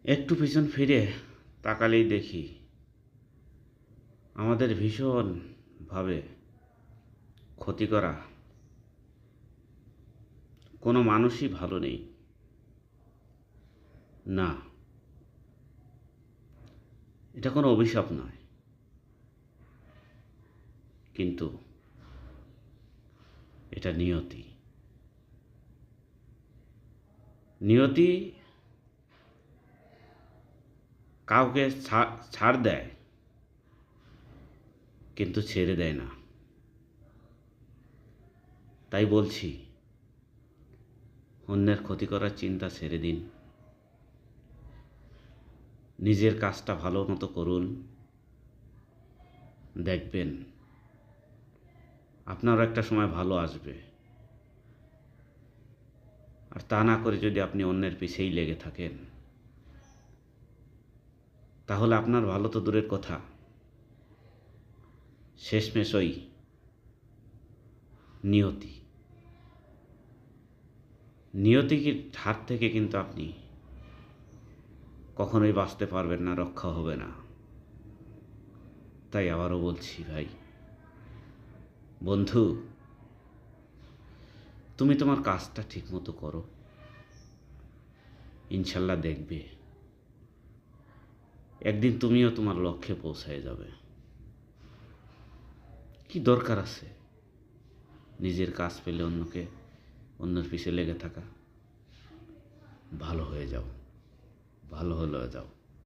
একটু পিছন ফিরে তাকালেই দেখি আমাদের ভীষণভাবে ক্ষতি করা কোনো মানুষই ভালো নেই। না, এটা কোনো অভিশাপ নয়, কিন্তু এটা নিয়তি। নিয়তি কাউকে ছাড় দেয়, কিন্তু ছেড়ে দেয় না। তাই বলছি, অন্যের ক্ষতি করার চিন্তা ছেড়ে দিন, নিজের কাজটা ভালো মতো করুন। দেখবেন আপনারও একটা সময় ভালো আসবে। আর তা না করে যদি আপনি অন্যের পিছেই লেগে থাকেন, তাহলে আপনার ভালো তো দূরের কথা, শেষমেশ ওই নিয়তির হাত থেকে কিন্তু আপনি কখনোই বাঁচতে পারবেন না, রক্ষা হবে না। তাই আবারও বলছি, ভাই, বন্ধু, তুমি তোমার কাজটা ঠিক মতো করো, ইনশাল্লাহ দেখবে একদিন তুমিও তোমার লক্ষ্যে পৌঁছায় যাবে। কি দরকার আছে নিজের কাজ পেলে অন্যের পিছে লেগে থাকা? ভালো হয়ে যাও, ভালো হলে যাও।